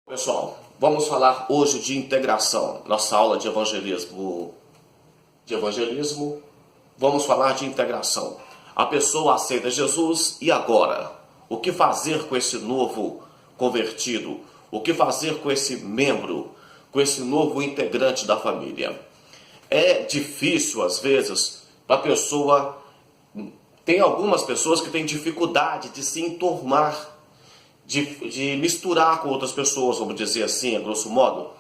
Pessoal, vamos falar hoje de integração. Nossa aula de evangelismo, vamos falar de integração. A pessoa aceita Jesus e agora? O que fazer com esse novo convertido? O que fazer com esse membro, com esse novo integrante da família? É difícil às vezes para a pessoa. Tem algumas pessoas que têm dificuldade de se enturmar, de misturar com outras pessoas, vamos dizer assim, a grosso modo.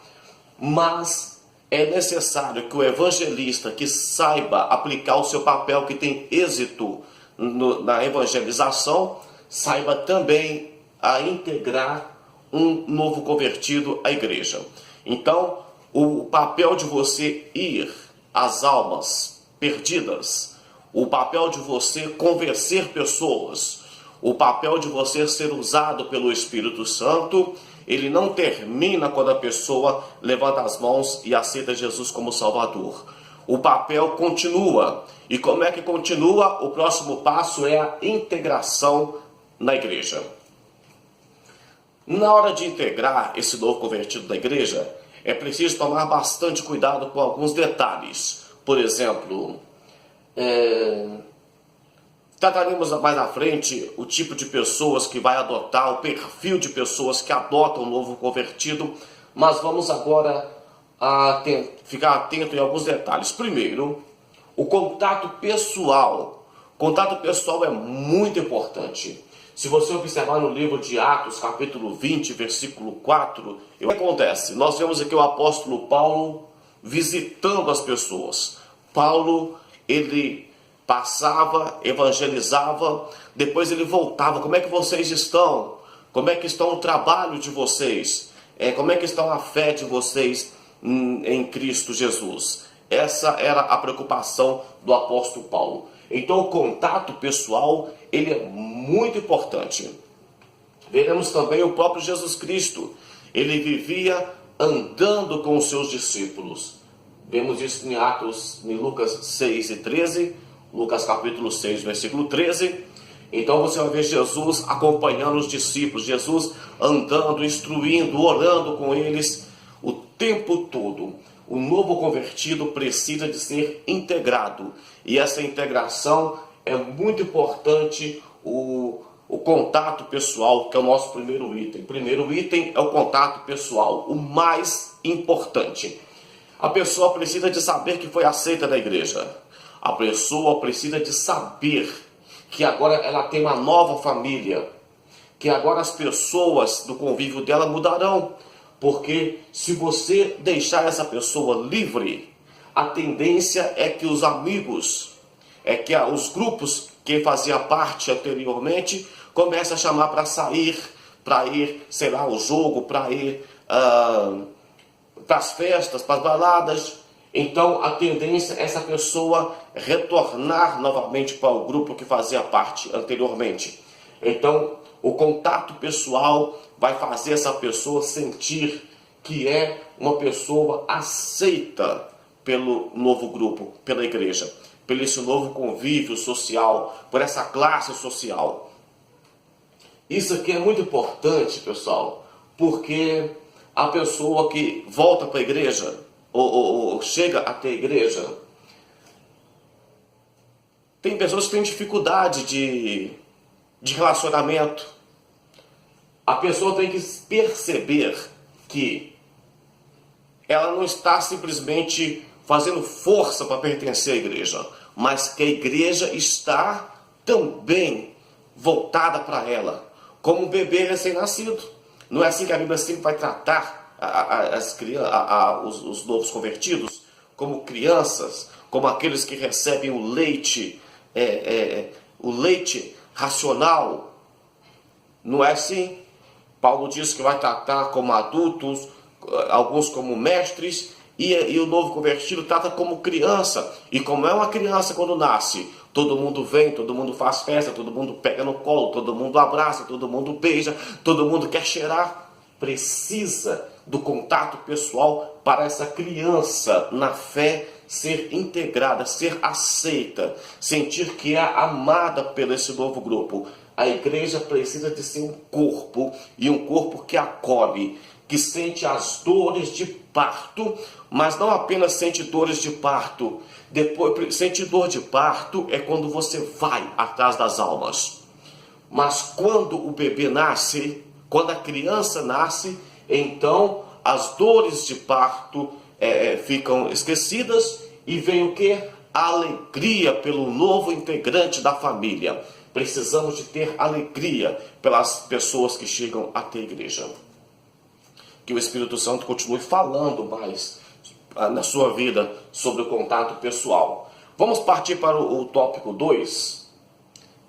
Mas é necessário que o evangelista que saiba aplicar o seu papel, que tem êxito na evangelização, saiba também a integrar um novo convertido à igreja. Então, o papel de você ir às almas perdidas, o papel de você convencer pessoas, o papel de você ser usado pelo Espírito Santo, ele não termina quando a pessoa levanta as mãos e aceita Jesus como Salvador. O papel continua. E como é que continua? O próximo passo é a integração na igreja. Na hora de integrar esse novo convertido na igreja, é preciso tomar bastante cuidado com alguns detalhes. Por exemplo, trataremos mais na frente o tipo de pessoas que vai adotar, o perfil de pessoas que adotam o novo convertido, mas vamos agora ficar atento em alguns detalhes. Primeiro, o contato pessoal. Contato pessoal é muito importante. Se você observar no livro de Atos, capítulo 20, versículo 4, o que acontece? Nós vemos aqui o apóstolo Paulo visitando as pessoas. Paulo, ele passava, evangelizava, depois ele voltava. Como é que vocês estão? Como é que está o trabalho de vocês? Como é que está a fé de vocês em Cristo Jesus? Essa era a preocupação do apóstolo Paulo. Então o contato pessoal, ele é muito importante. Veremos também o próprio Jesus Cristo. Ele vivia andando com os seus discípulos. Vemos isso em Atos, em Lucas 6 e 13, Lucas capítulo 6, versículo 13. Então você vai ver Jesus acompanhando os discípulos, Jesus andando, instruindo, orando com eles o tempo todo. O novo convertido precisa de ser integrado. E essa integração é muito importante, o contato pessoal, que é o nosso primeiro item. O primeiro item é o contato pessoal, o mais importante. A pessoa precisa de saber que foi aceita na igreja. A pessoa precisa de saber que agora ela tem uma nova família, que agora as pessoas do convívio dela mudarão, porque se você deixar essa pessoa livre, a tendência é que os amigos, os grupos que faziam parte anteriormente, comecem a chamar para sair, para ir, sei lá, ao jogo, para ir para as festas, para as baladas. Então a tendência é essa pessoa retornar novamente para o grupo que fazia parte anteriormente. Então o contato pessoal vai fazer essa pessoa sentir que é uma pessoa aceita pelo novo grupo, pela igreja, pelo esse novo convívio social, por essa classe social. Isso aqui é muito importante, pessoal, porque a pessoa que volta para a igreja, ou chega até a igreja, tem pessoas que têm dificuldade de relacionamento. A pessoa tem que perceber que ela não está simplesmente fazendo força para pertencer à igreja, mas que a igreja está também voltada para ela, como um bebê recém-nascido. Não é assim que a Bíblia sempre vai tratar os novos convertidos como crianças, como aqueles que recebem o leite racional? Não é assim? Paulo diz que vai tratar como adultos, alguns como mestres, e o novo convertido trata como criança. E como é uma criança quando nasce, todo mundo vem, todo mundo faz festa, todo mundo pega no colo, todo mundo abraça, todo mundo beija, todo mundo quer cheirar. Precisa do contato pessoal para essa criança na fé ser integrada, ser aceita, sentir que é amada pelo esse novo grupo. A igreja precisa de ser um corpo, e um corpo que acolhe, que sente as dores de parto, mas não apenas sente dores de parto. Depois, sente dor de parto é quando você vai atrás das almas. Mas quando o bebê nasce, quando a criança nasce, então as dores de parto ficam esquecidas e vem o que? A alegria pelo novo integrante da família. Precisamos de ter alegria pelas pessoas que chegam até a igreja. Que o Espírito Santo continue falando mais na sua vida sobre o contato pessoal. Vamos partir para o tópico 2,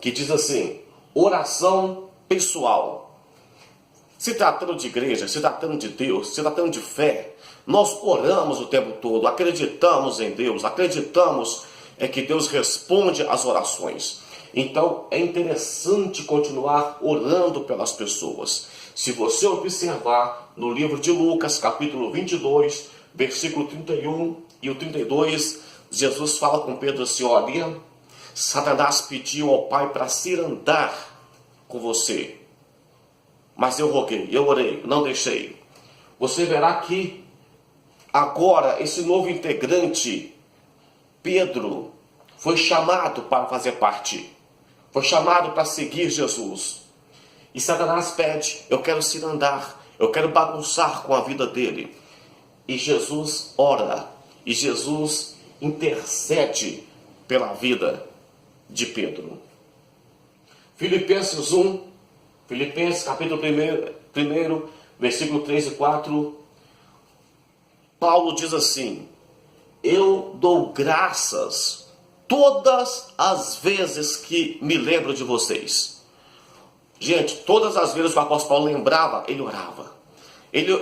que diz assim: oração pessoal. Se tratando de igreja, se tratando de Deus, se tratando de fé, nós oramos o tempo todo, acreditamos em Deus, acreditamos que Deus responde às orações. Então é interessante continuar orando pelas pessoas. Se você observar no livro de Lucas, capítulo 22, versículo 31 e o 32, Jesus fala com Pedro assim: olha, Satanás pediu ao Pai para se andar com você, mas eu roguei, eu orei, não deixei. Você verá que agora esse novo integrante, Pedro, foi chamado para fazer parte, foi chamado para seguir Jesus. E Satanás pede: eu quero se andar, eu quero bagunçar com a vida dele. E Jesus ora, e Jesus intercede pela vida de Pedro. Filipenses 1, Filipenses capítulo 1, versículo 3 e 4, Paulo diz assim: eu dou graças todas as vezes que me lembro de vocês. Gente, todas as vezes que o apóstolo Paulo lembrava, ele orava. Ele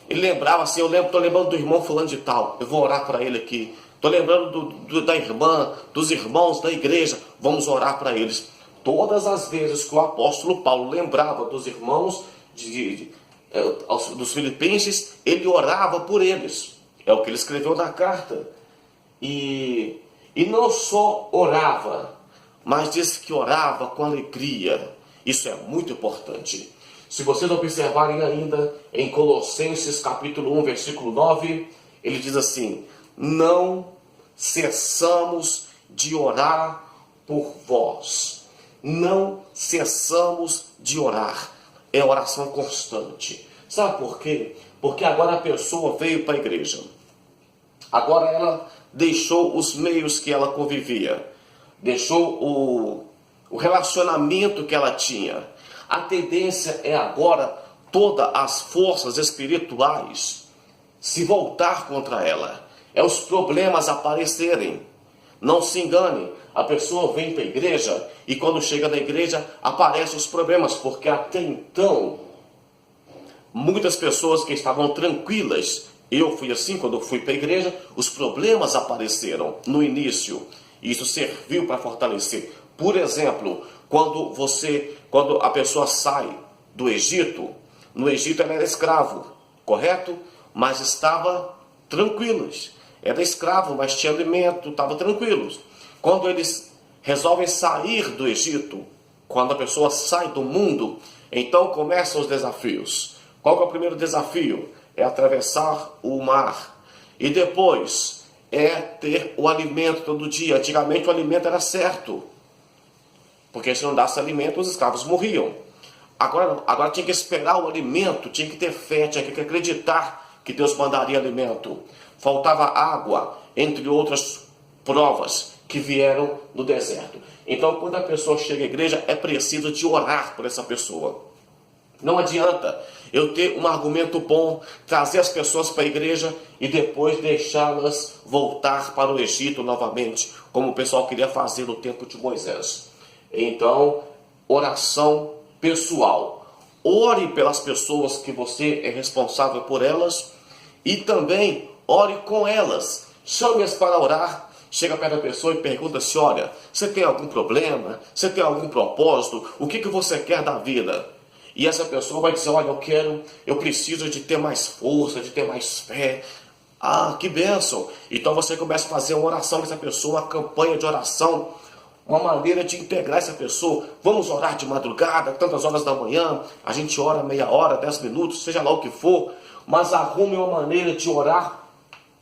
lembrava assim: estou lembrando do irmão fulano de tal, eu vou orar para ele aqui. Estou lembrando da irmã, dos irmãos da igreja, vamos orar para eles. Todas as vezes que o apóstolo Paulo lembrava dos irmãos dos filipenses, ele orava por eles. É o que ele escreveu na carta. E não só orava, mas disse que orava com alegria. Isso é muito importante. Se vocês observarem ainda em Colossenses capítulo 1, versículo 9, ele diz assim: não cessamos de orar por vós. Não cessamos de orar. É oração constante. Sabe por quê? Porque agora a pessoa veio para a igreja. Agora ela deixou os meios que ela convivia. Deixou o relacionamento que ela tinha. A tendência é agora todas as forças espirituais se voltar contra ela. É os problemas aparecerem. Não se engane, a pessoa vem para a igreja e quando chega na igreja aparecem os problemas, porque até então muitas pessoas que estavam tranquilas, eu fui assim quando eu fui para a igreja, os problemas apareceram no início. Isso serviu para fortalecer. Por exemplo, quando a pessoa sai do Egito, no Egito ela era escravo, correto? Mas estava tranquilos. Era escravo, mas tinha alimento, estava tranquilos. Quando eles resolvem sair do Egito, quando a pessoa sai do mundo, então começam os desafios. Qual que é o primeiro desafio? É atravessar o mar. E depois é ter o alimento todo dia. Antigamente o alimento era certo, porque se não desse alimento, os escravos morriam. Agora tinha que esperar o alimento, tinha que ter fé, tinha que acreditar que Deus mandaria alimento. Faltava água, entre outras provas que vieram no deserto. Então, quando a pessoa chega à igreja, é preciso de orar por essa pessoa. Não adianta eu ter um argumento bom, trazer as pessoas para a igreja e depois deixá-las voltar para o Egito novamente, como o pessoal queria fazer no tempo de Moisés. Então, oração pessoal. Ore pelas pessoas que você é responsável por elas e também ore com elas. Chame-as para orar. Chega perto da pessoa e pergunta se, olha, você tem algum problema? Você tem algum propósito? O que você quer da vida? E essa pessoa vai dizer, olha, eu preciso de ter mais força, de ter mais fé. Ah, que bênção! Então você começa a fazer uma oração com essa pessoa, uma campanha de oração, uma maneira de integrar essa pessoa. Vamos orar de madrugada, tantas horas da manhã, a gente ora meia hora, 10 minutos, seja lá o que for, mas arrume uma maneira de orar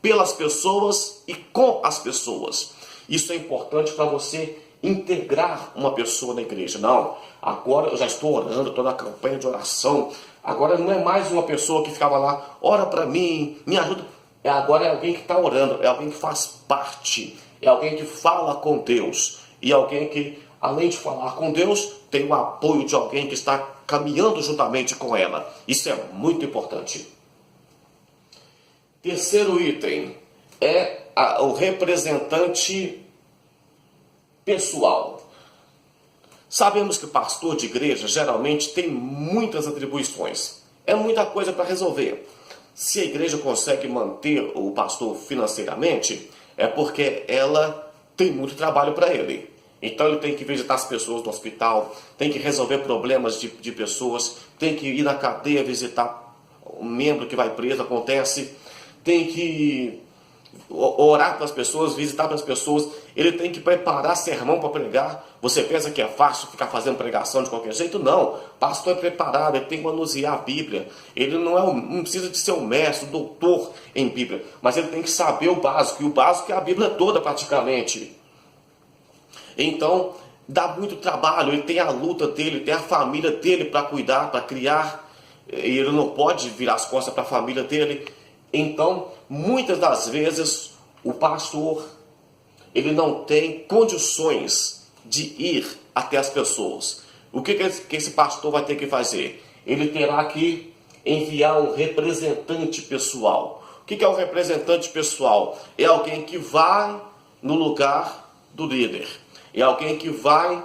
pelas pessoas e com as pessoas. Isso é importante para você integrar uma pessoa na igreja. Não, agora eu já estou orando, estou na campanha de oração. Agora não é mais uma pessoa que ficava lá, ora para mim, me ajuda. Agora é alguém que está orando, é alguém que faz parte, é alguém que fala com Deus. E alguém que, além de falar com Deus, tem o apoio de alguém que está caminhando juntamente com ela. Isso é muito importante. Terceiro item é o representante pessoal. Sabemos que pastor de igreja geralmente tem muitas atribuições. É muita coisa para resolver. Se a igreja consegue manter o pastor financeiramente, é porque ela tem muito trabalho para ele. Então ele tem que visitar as pessoas no hospital, tem que resolver problemas de pessoas, tem que ir na cadeia visitar um membro que vai preso, acontece, tem que orar para as pessoas, visitar para as pessoas, ele tem que preparar sermão para pregar. Você pensa que é fácil ficar fazendo pregação de qualquer jeito? Não, pastor é preparado, ele tem que manusear a Bíblia, ele não precisa de ser um mestre, um doutor em Bíblia, mas ele tem que saber o básico, e o básico é a Bíblia toda praticamente. Então, dá muito trabalho, ele tem a luta dele, tem a família dele para cuidar, para criar, e ele não pode virar as costas para a família dele. Então, muitas das vezes, o pastor, ele não tem condições de ir até as pessoas. O que esse pastor vai ter que fazer? Ele terá que enviar um representante pessoal. O que é um representante pessoal? É alguém que vai no lugar do líder. É alguém que vai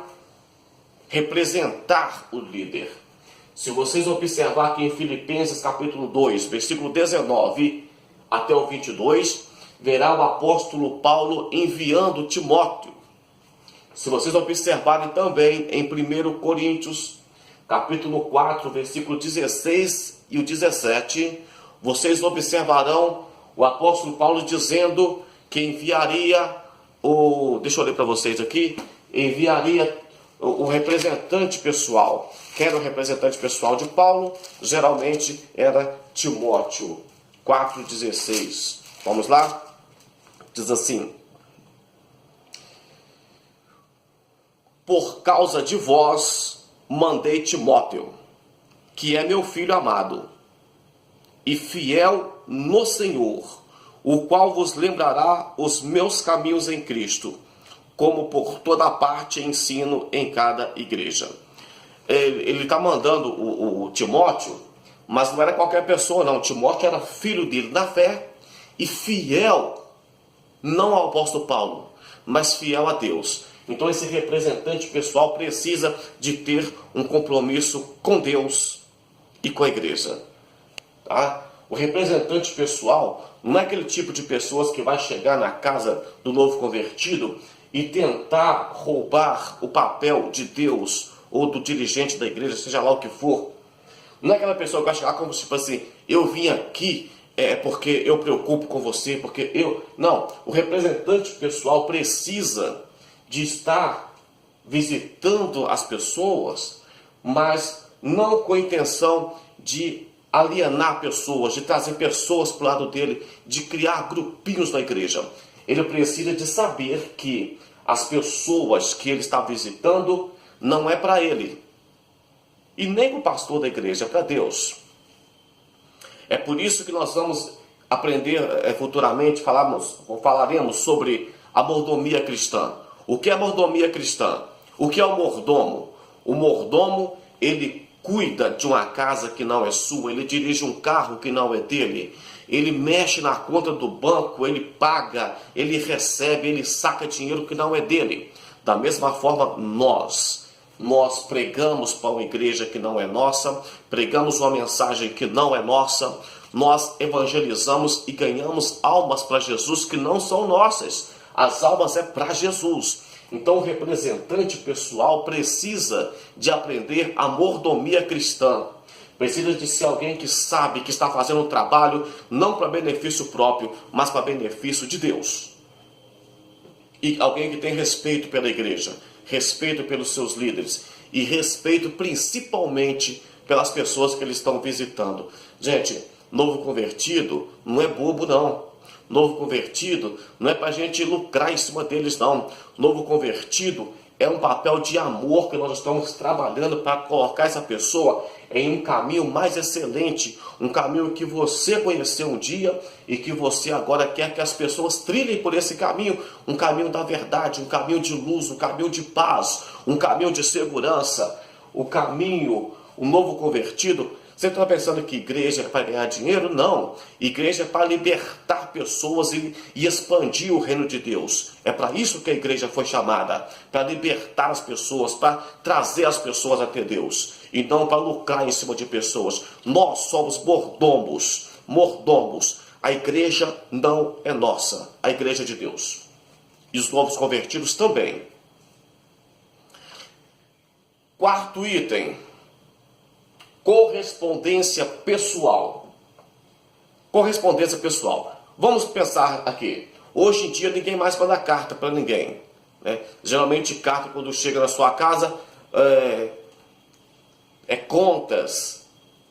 representar o líder. Se vocês observar aqui em Filipenses capítulo 2, versículo 19 até o 22, verá o apóstolo Paulo enviando Timóteo. Se vocês observarem também em 1 Coríntios capítulo 4, versículo 16 e o 17, vocês observarão o apóstolo Paulo dizendo que enviaria deixa eu ler para vocês aqui, enviaria o representante pessoal. Quem era o representante pessoal de Paulo? Geralmente era Timóteo. 4,16. Vamos lá? Diz assim: por causa de vós mandei Timóteo, que é meu filho amado e fiel no Senhor, o qual vos lembrará os meus caminhos em Cristo, como por toda parte ensino em cada igreja. Ele está mandando o Timóteo, mas não era qualquer pessoa não. Timóteo era filho dele na fé e fiel, não ao apóstolo Paulo, mas fiel a Deus. Então esse representante pessoal precisa de ter um compromisso com Deus e com a igreja. Tá? O representante pessoal não é aquele tipo de pessoas que vai chegar na casa do novo convertido e tentar roubar o papel de Deus ou do dirigente da igreja, seja lá o que for. Não é aquela pessoa que vai chegar como tipo assim, eu vim aqui porque eu preocupo com você, porque eu... Não, o representante pessoal precisa de estar visitando as pessoas, mas não com a intenção de alienar pessoas, de trazer pessoas para o lado dele, de criar grupinhos na igreja. Ele precisa de saber que as pessoas que ele está visitando não é para ele, e nem para o pastor da igreja, é para Deus. É por isso que nós vamos aprender futuramente, falaremos sobre a mordomia cristã. O que é a mordomia cristã? O que é o mordomo? O mordomo, ele cuida de uma casa que não é sua, ele dirige um carro que não é dele, ele mexe na conta do banco, ele paga, ele recebe, ele saca dinheiro que não é dele. Da mesma forma, nós pregamos para uma igreja que não é nossa, pregamos uma mensagem que não é nossa, nós evangelizamos e ganhamos almas para Jesus que não são nossas. As almas é para Jesus. Então o representante pessoal precisa de aprender a mordomia cristã. Precisa de ser alguém que sabe que está fazendo um trabalho não para benefício próprio, mas para benefício de Deus. E alguém que tem respeito pela igreja. respeito pelos seus líderes e respeito principalmente pelas pessoas que eles estão visitando. Gente, novo convertido não é bobo, não. Novo convertido não é para a gente lucrar em cima deles, não. Novo convertido é um papel de amor que nós estamos trabalhando para colocar essa pessoa em um caminho mais excelente, um caminho que você conheceu um dia e que você agora quer que as pessoas trilhem por esse caminho, um caminho da verdade, um caminho de luz, um caminho de paz, um caminho de segurança, o caminho, o novo convertido. Você está pensando que igreja é para ganhar dinheiro? Não. Igreja é para libertar pessoas e expandir o reino de Deus. É para isso que a igreja foi chamada. Para libertar as pessoas, para trazer as pessoas até Deus. E não para lucrar em cima de pessoas. Nós somos mordomos. Mordomos. A igreja não é nossa. A igreja é de Deus. E os novos convertidos também. Quarto item. Correspondência pessoal. Correspondência pessoal. Vamos pensar aqui. Hoje em dia ninguém mais manda carta para ninguém, né? Geralmente carta quando chega na sua casa é contas,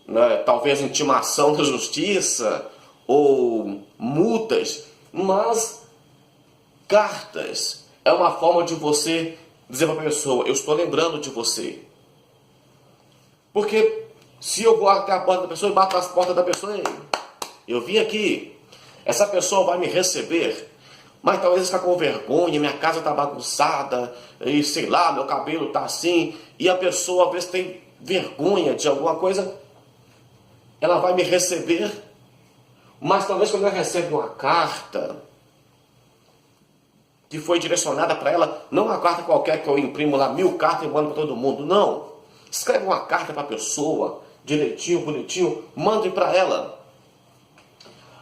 né? Talvez intimação da justiça ou multas. Mas cartas é uma forma de você dizer para a pessoa: eu estou lembrando de você. Porque se eu vou até a porta da pessoa e bato as portas da pessoa, eu vim aqui, essa pessoa vai me receber, mas talvez está com vergonha, minha casa está bagunçada, e sei lá, meu cabelo está assim, e a pessoa às vezes tem vergonha de alguma coisa, ela vai me receber, mas talvez quando ela recebe uma carta que foi direcionada para ela, não uma carta qualquer que eu imprimo lá 1000 cartas e mando para todo mundo, não. Escreve uma carta para a pessoa, direitinho, bonitinho, mande para ela.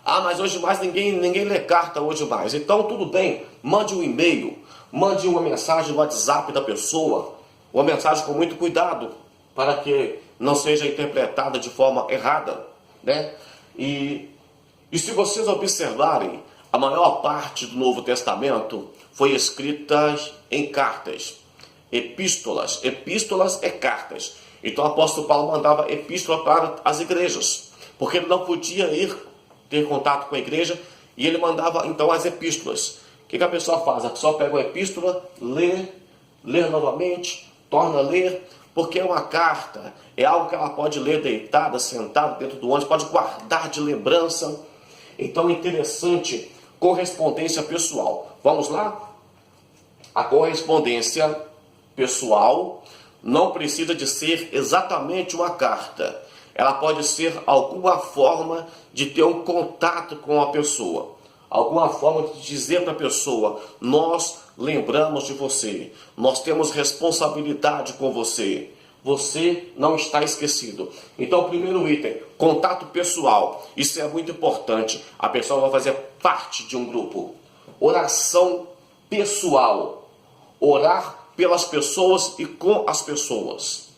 Ah, mas hoje mais ninguém lê carta hoje mais. Então tudo bem, mande um e-mail, mande uma mensagem no WhatsApp da pessoa, uma mensagem com muito cuidado, para que não seja interpretada de forma errada, né? E se vocês observarem, a maior parte do Novo Testamento foi escrita em cartas. Epístolas. Epístolas é cartas. Então o apóstolo Paulo mandava epístola para as igrejas, porque ele não podia ter contato com a igreja, e ele mandava então as epístolas. O que a pessoa faz? A pessoa pega uma epístola, lê novamente, torna a ler, porque é uma carta, é algo que ela pode ler deitada, sentada dentro do ônibus, pode guardar de lembrança. Então é interessante, correspondência pessoal. Vamos lá? A correspondência pessoal não precisa de ser exatamente uma carta. Ela pode ser alguma forma de ter um contato com a pessoa. Alguma forma de dizer para a pessoa: nós lembramos de você. Nós temos responsabilidade com você. Você não está esquecido. Então, o primeiro item, contato pessoal. Isso é muito importante. A pessoa vai fazer parte de um grupo. Oração pessoal. Orar pelas pessoas e com as pessoas.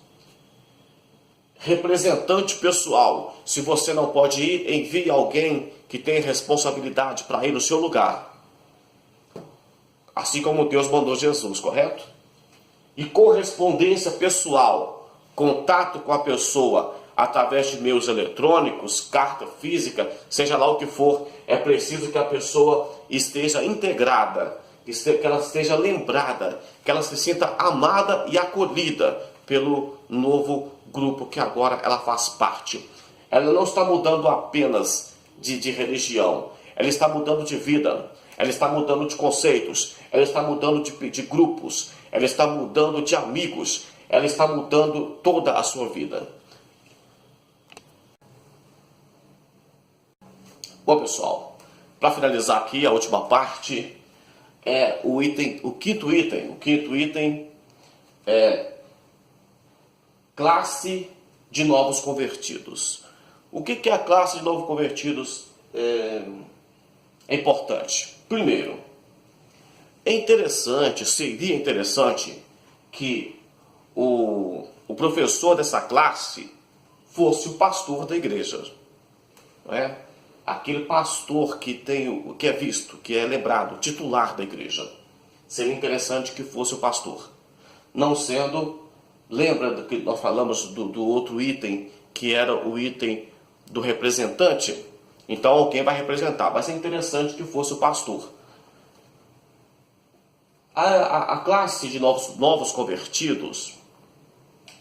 Representante pessoal. Se você não pode ir, envie alguém que tem responsabilidade para ir no seu lugar. Assim como Deus mandou Jesus, correto? E correspondência pessoal. Contato com a pessoa através de meios eletrônicos, carta física, seja lá o que for. É preciso que a pessoa esteja integrada, que ela esteja lembrada, que ela se sinta amada e acolhida pelo novo grupo que agora ela faz parte. Ela não está mudando apenas de religião, ela está mudando de vida, ela está mudando de conceitos, ela está mudando de grupos, ela está mudando de amigos, ela está mudando toda a sua vida. Bom, pessoal, para finalizar aqui a última parte, o quinto item é classe de novos convertidos. O que é a classe de novos convertidos? É importante. Primeiro, seria interessante que o professor dessa classe fosse o pastor da igreja, não é? Aquele pastor que é visto, que é lembrado, titular da igreja. Seria interessante que fosse o pastor. não sendo, lembra do que nós falamos do outro item, que era o item do representante? Então alguém vai representar. Vai ser interessante que fosse o pastor. A classe de novos convertidos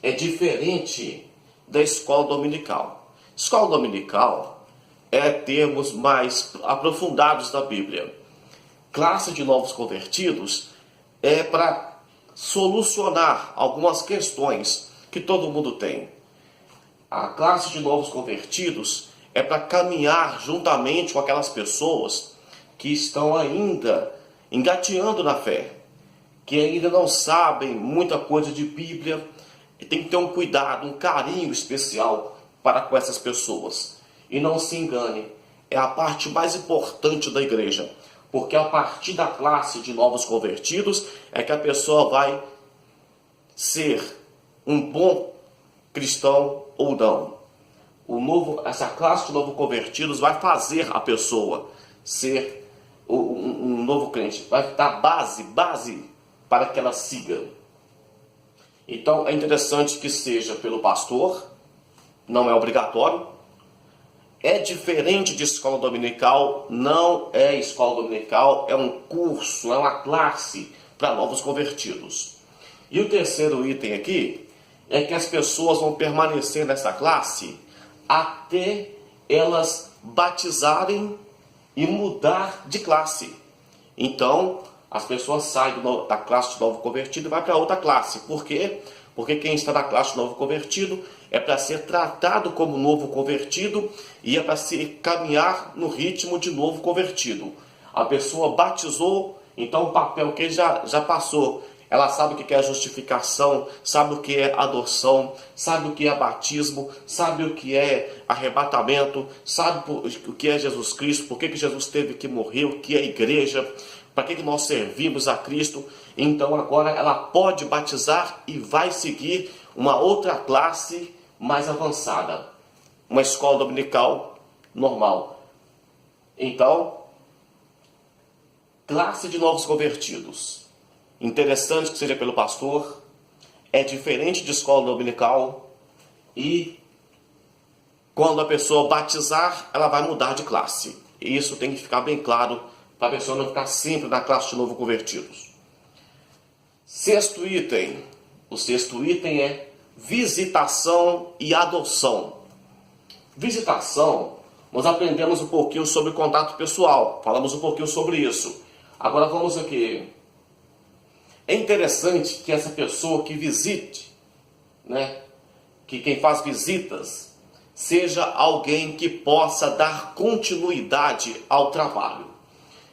é diferente da escola dominical. Escola dominical é termos mais aprofundados da Bíblia. Classe de novos convertidos é para solucionar algumas questões que todo mundo tem. A classe de novos convertidos é para caminhar juntamente com aquelas pessoas que estão ainda engateando na fé, que ainda não sabem muita coisa de Bíblia, e tem que ter um cuidado, um carinho especial para com essas pessoas. E não se engane, é a parte mais importante da igreja, porque a partir da classe de novos convertidos é que a pessoa vai ser um bom cristão ou não. Essa classe de novos convertidos vai fazer a pessoa ser um novo crente, vai dar base para que ela siga. Então é interessante que seja pelo pastor, não é obrigatório. É diferente de escola dominical, não é escola dominical, é um curso, é uma classe para novos convertidos. E o terceiro item aqui é que as pessoas vão permanecer nessa classe até elas batizarem e mudar de classe. Então, as pessoas saem da classe de novo convertido e vai para outra classe. Por quê? Porque quem está na classe de novo convertido é para ser tratado como novo convertido e é para se caminhar no ritmo de novo convertido. A pessoa batizou, então o papel que já passou. Ela sabe o que é justificação, sabe o que é adoção, sabe o que é batismo, sabe o que é arrebatamento, sabe o que é Jesus Cristo, por que Jesus teve que morrer, o que é igreja, para que nós servimos a Cristo. Então agora ela pode batizar e vai seguir uma outra classe mais avançada, uma escola dominical normal. Então, classe de novos convertidos. Interessante que seja pelo pastor, é diferente de escola dominical e quando a pessoa batizar, ela vai mudar de classe. E isso tem que ficar bem claro para a pessoa não ficar sempre na classe de novo convertidos. Sexto item. O sexto item é visitação e adoção. Visitação, nós aprendemos um pouquinho sobre contato pessoal. Falamos um pouquinho sobre isso. Agora vamos aqui. É interessante que essa pessoa que visite, que quem faz visitas, seja alguém que possa dar continuidade ao trabalho.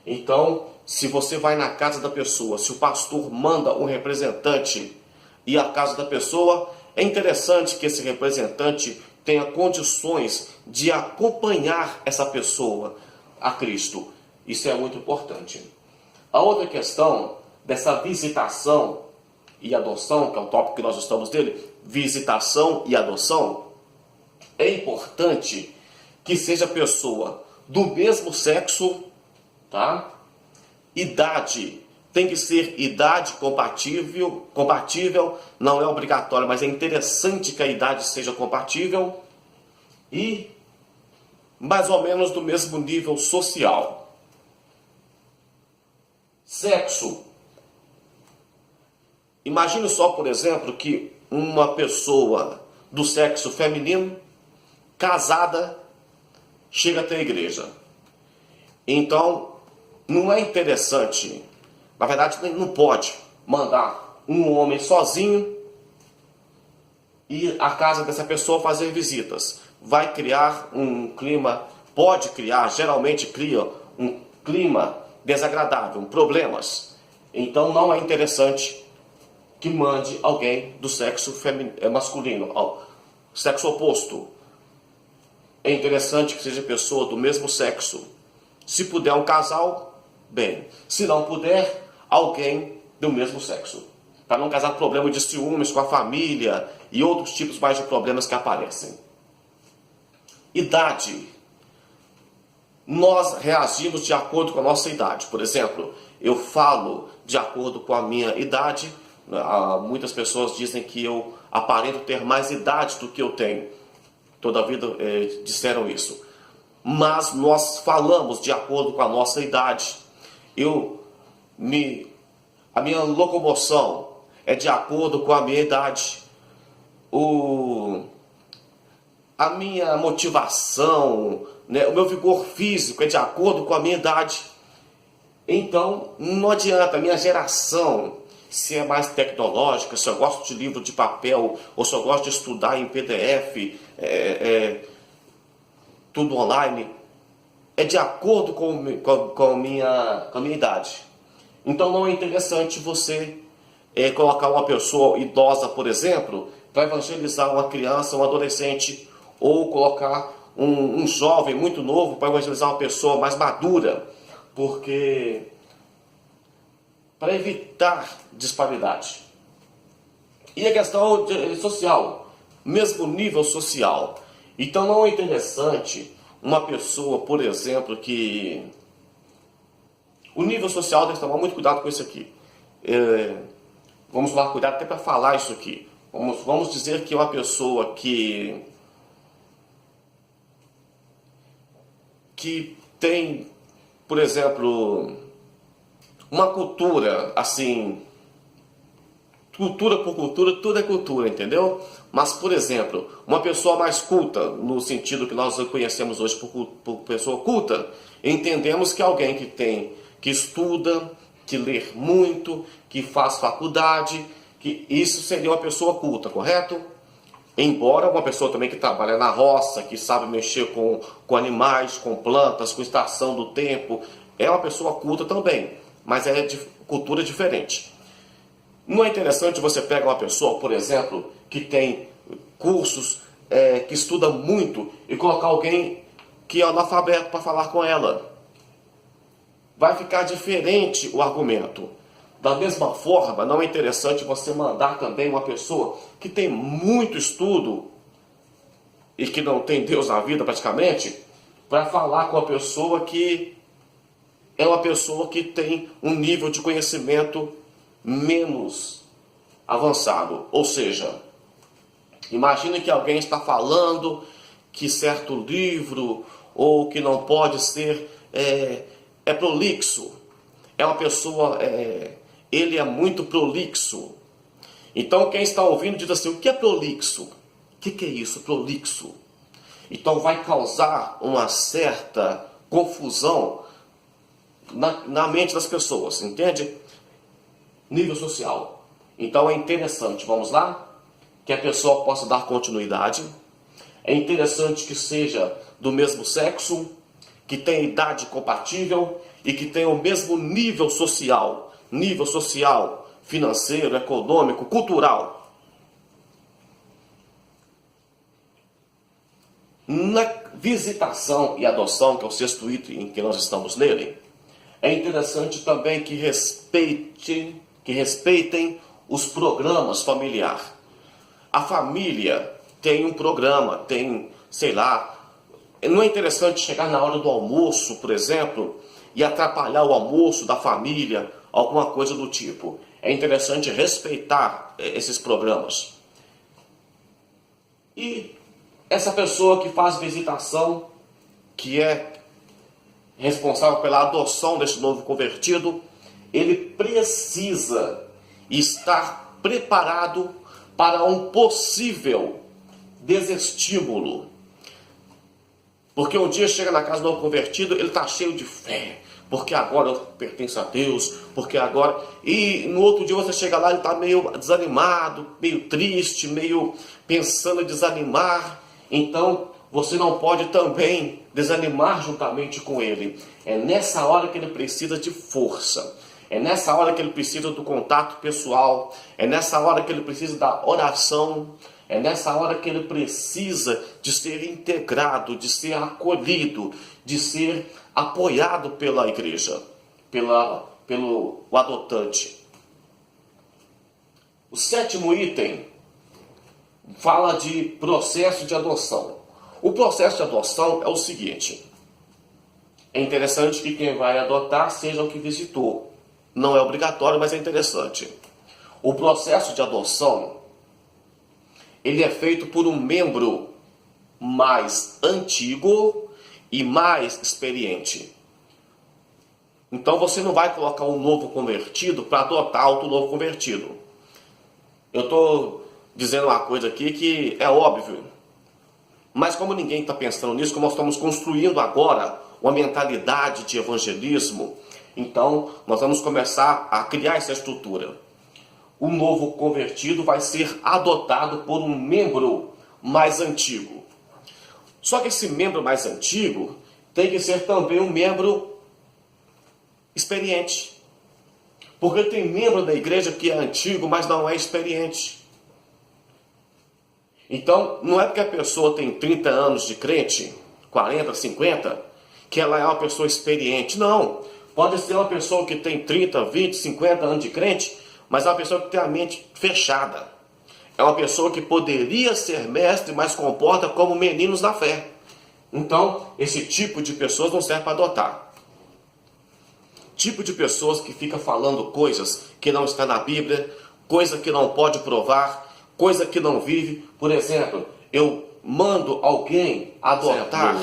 Então, se você vai na casa da pessoa, se o pastor manda um representante ir à casa da pessoa, é interessante que esse representante tenha condições de acompanhar essa pessoa a Cristo. Isso é muito importante. A outra questão dessa visitação e adoção, que é o tópico que nós estamos dele, visitação e adoção, é importante que seja pessoa do mesmo sexo, tá? Idade, tem que ser idade compatível, não é obrigatório, mas é interessante que a idade seja compatível e mais ou menos do mesmo nível social. Sexo. Imagine só, por exemplo, que uma pessoa do sexo feminino, casada, chega até a igreja. Então, não é interessante, na verdade não pode mandar um homem sozinho ir à casa dessa pessoa fazer visitas. Vai criar um clima, pode criar, geralmente cria um clima desagradável, problemas. Então não é interessante que mande alguém do sexo masculino, ao sexo oposto. É interessante que seja pessoa do mesmo sexo. Se puder um casal, bem. Se não puder, alguém do mesmo sexo. Para não causar problema de ciúmes com a família e outros tipos mais de problemas que aparecem. Idade. Nós reagimos de acordo com a nossa idade. Por exemplo, eu falo de acordo com a minha idade, Muitas pessoas dizem que eu aparento ter mais idade do que eu tenho. Toda a vida disseram isso. Mas nós falamos de acordo com a nossa idade. A minha locomoção é de acordo com a minha idade. A minha motivação, né, o meu vigor físico é de acordo com a minha idade. Então, não adianta, a minha geração, se é mais tecnológica, se eu gosto de livro de papel, ou se eu gosto de estudar em PDF, tudo online, é de acordo com a minha idade. Então não é interessante você colocar uma pessoa idosa, por exemplo, para evangelizar uma criança, um adolescente, ou colocar um jovem muito novo para evangelizar uma pessoa mais madura, porque para evitar disparidade. E a questão social, mesmo nível social. Então não é interessante uma pessoa, por exemplo, que... O nível social tem que tomar muito cuidado com isso aqui. Vamos tomar cuidado até para falar isso aqui. Vamos dizer que uma pessoa que tem, por exemplo, uma cultura, assim, cultura por cultura, tudo é cultura, entendeu? Mas, por exemplo, uma pessoa mais culta, no sentido que nós conhecemos hoje por pessoa culta, entendemos que alguém que estuda, que lê muito, que faz faculdade, que isso seria uma pessoa culta, correto? Embora uma pessoa também que trabalha na roça, que sabe mexer com animais, com plantas, com estação do tempo, é uma pessoa culta também, mas é de cultura diferente. Não é interessante você pegar uma pessoa, por exemplo, que tem cursos, que estuda muito, e colocar alguém que é analfabeto para falar com ela? Vai ficar diferente o argumento. Da mesma forma, não é interessante você mandar também uma pessoa que tem muito estudo e que não tem Deus na vida praticamente, para falar com a pessoa que é uma pessoa que tem um nível de conhecimento menos avançado. Ou seja, imagine que alguém está falando que certo livro ou que não pode ser prolixo. É uma pessoa, ele é muito prolixo. Então quem está ouvindo diz assim, o que é prolixo? O que é isso, prolixo? Então vai causar uma certa confusão na mente das pessoas, entende? Nível social. Então é interessante, vamos lá? Que a pessoa possa dar continuidade. É interessante que seja do mesmo sexo, que tenha idade compatível e que tenha o mesmo nível social, financeiro, econômico, cultural. Na visitação e adoção, que é o 6º item em que nós estamos nele, é interessante também que respeitem os programas familiares. A família tem um programa, tem, sei lá, não é interessante chegar na hora do almoço, por exemplo, e atrapalhar o almoço da família, alguma coisa do tipo. É interessante respeitar esses programas. E essa pessoa que faz visitação, que é responsável pela adoção desse novo convertido, ele precisa estar preparado para um possível desestímulo. Porque um dia chega na casa do novo convertido, ele está cheio de fé, porque agora eu pertenço a Deus, porque agora... E no outro dia você chega lá, ele está meio desanimado, meio triste, meio pensando em desanimar. Então você não pode também desanimar juntamente com ele. É nessa hora que ele precisa de força. É nessa hora que ele precisa do contato pessoal. É nessa hora que ele precisa da oração. É nessa hora que ele precisa de ser integrado, de ser acolhido, de ser apoiado pela igreja, pelo adotante. O 7º item fala de processo de adoção. O processo de adoção é o seguinte. É interessante que quem vai adotar seja o que visitou. Não é obrigatório, mas é interessante. O processo de adoção, ele é feito por um membro mais antigo e mais experiente. Então você não vai colocar um novo convertido para adotar outro novo convertido. Eu estou dizendo uma coisa aqui que é óbvio, mas como ninguém está pensando nisso, como nós estamos construindo agora uma mentalidade de evangelismo, então nós vamos começar a criar essa estrutura. O novo convertido vai ser adotado por um membro mais antigo. Só que esse membro mais antigo tem que ser também um membro experiente. Porque tem membro da igreja que é antigo, mas não é experiente. Então, não é porque a pessoa tem 30 anos de crente, 40, 50, que ela é uma pessoa experiente. Não. Pode ser uma pessoa que tem 30, 20, 50 anos de crente, mas é uma pessoa que tem a mente fechada. É uma pessoa que poderia ser mestre, mas comporta como meninos na fé. Então, esse tipo de pessoas não serve para adotar. Tipo de pessoas que fica falando coisas que não está na Bíblia, coisa que não pode provar, coisa que não vive. Por exemplo, eu mando alguém adotar.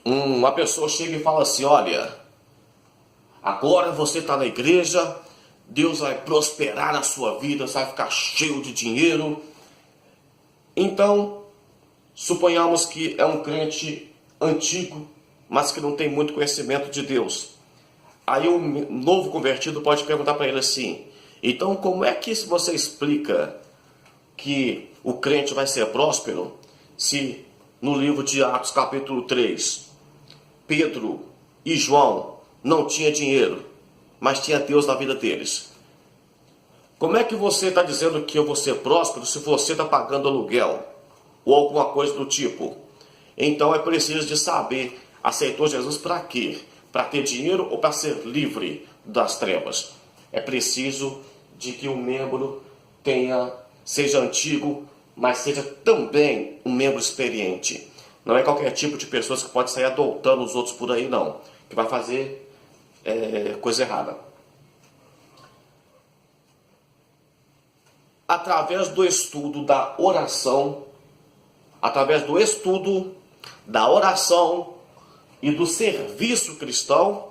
Uma pessoa chega e fala assim, olha, agora você está na igreja, Deus vai prosperar na sua vida, você vai ficar cheio de dinheiro. Então, suponhamos que é um crente antigo, mas que não tem muito conhecimento de Deus. Aí um novo convertido pode perguntar para ele assim, então como é que você explica que o crente vai ser próspero se no livro de Atos capítulo 3, Pedro e João não tinham dinheiro, mas tinha Deus na vida deles? Como é que você está dizendo que eu vou ser próspero se você está pagando aluguel? Ou alguma coisa do tipo? Então é preciso de saber, aceitou Jesus para quê? Para ter dinheiro ou para ser livre das trevas? É preciso de que o membro seja antigo, mas seja também um membro experiente. Não é qualquer tipo de pessoas que pode sair adotando os outros por aí, não. Que vai fazer coisa errada. Através do estudo da oração, e do serviço cristão,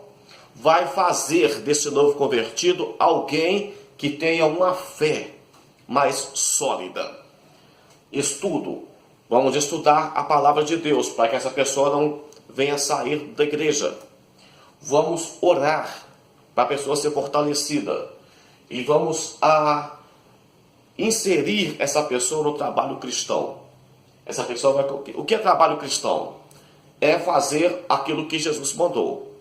vai fazer desse novo convertido alguém que tenha uma fé mais sólida. Estudo. Vamos estudar a palavra de Deus para que essa pessoa não venha sair da igreja. Vamos orar para a pessoa ser fortalecida. E vamos inserir essa pessoa no trabalho cristão. Essa pessoa vai... O que é trabalho cristão? É fazer aquilo que Jesus mandou.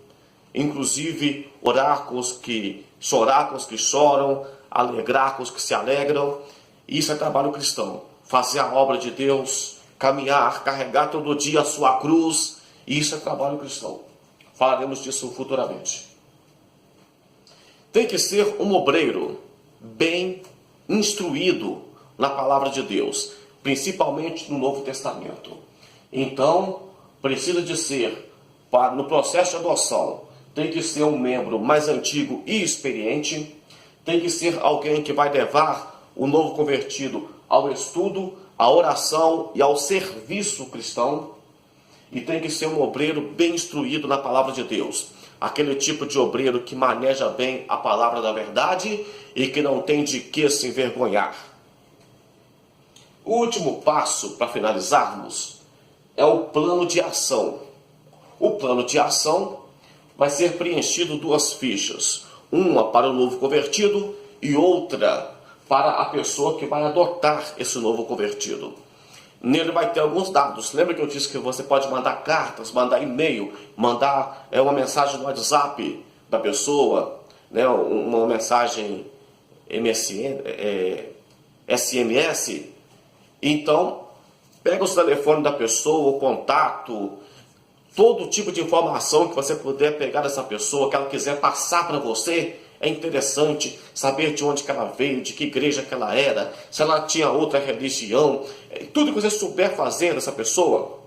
Inclusive, orar com os que... chorar com os que choram, alegrar com os que se alegram. Isso é trabalho cristão. Fazer a obra de Deus, caminhar, carregar todo dia a sua cruz. Isso é trabalho cristão. Falaremos disso futuramente. Tem que ser um obreiro bem instruído na palavra de Deus, principalmente no Novo Testamento. Então, precisa de ser, no processo de adoção, tem que ser um membro mais antigo e experiente, tem que ser alguém que vai levar o novo convertido ao estudo, à oração e ao serviço cristão, e tem que ser um obreiro bem instruído na palavra de Deus. Aquele tipo de obreiro que maneja bem a palavra da verdade e que não tem de que se envergonhar. O último passo para finalizarmos é o plano de ação. O plano de ação vai ser preenchido 2 fichas. Uma para o novo convertido e outra para a pessoa que vai adotar esse novo convertido. Nele vai ter alguns dados. Lembra que eu disse que você pode mandar cartas, mandar e-mail, mandar uma mensagem no WhatsApp da pessoa, né, uma mensagem MSN, SMS. Então, pega o telefone da pessoa, o contato, todo tipo de informação que você puder pegar dessa pessoa, que ela quiser passar para você. É interessante saber de onde que ela veio, de que igreja que ela era, se ela tinha outra religião. Tudo que você souber fazer dessa pessoa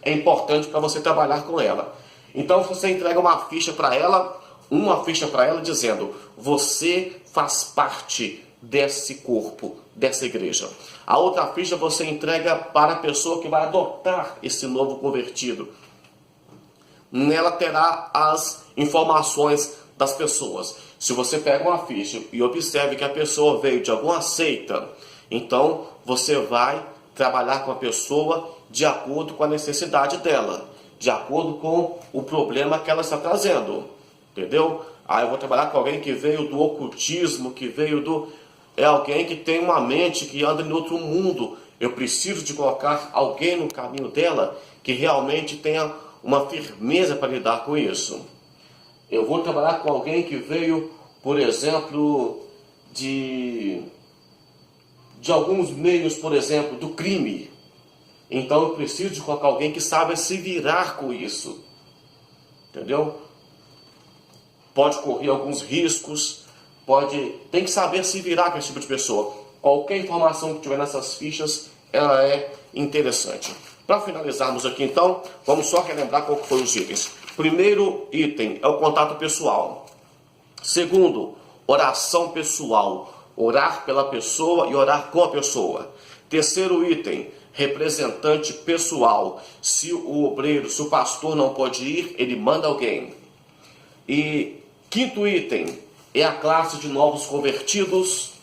é importante para você trabalhar com ela. Então, se você entrega uma ficha para ela, uma ficha para ela dizendo: você faz parte desse corpo, dessa igreja. A outra ficha você entrega para a pessoa que vai adotar esse novo convertido. Nela terá as informações das pessoas. Se você pega uma ficha e observe que a pessoa veio de alguma seita, então você vai trabalhar com a pessoa de acordo com a necessidade dela, de acordo com o problema que ela está trazendo, entendeu? Eu vou trabalhar com alguém que veio do ocultismo, que veio do... É alguém que tem uma mente que anda em outro mundo. Eu preciso de colocar alguém no caminho dela que realmente tenha uma firmeza para lidar com isso. Eu vou trabalhar com alguém que veio, por exemplo, de alguns meios, por exemplo, do crime. Então eu preciso de colocar alguém que saiba se virar com isso. Entendeu? Pode correr alguns riscos, tem que saber se virar com esse tipo de pessoa. Qualquer informação que tiver nessas fichas, ela é interessante. Para finalizarmos aqui então, vamos só relembrar qual que foi os itens. Primeiro item é o contato pessoal. Segundo, oração pessoal. Orar pela pessoa e orar com a pessoa. Terceiro item, representante pessoal. Se o obreiro, se o pastor não pode ir, ele manda alguém. E quinto item é a classe de novos convertidos.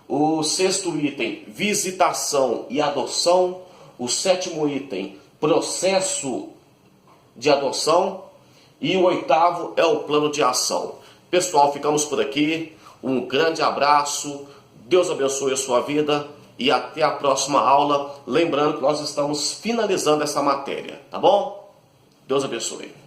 O sexto item, visitação e adoção. O sétimo item, processo de adoção. E o oitavo é o plano de ação. Pessoal, ficamos por aqui. Um grande abraço. Deus abençoe a sua vida. E até a próxima aula. Lembrando que nós estamos finalizando essa matéria. Tá bom? Deus abençoe.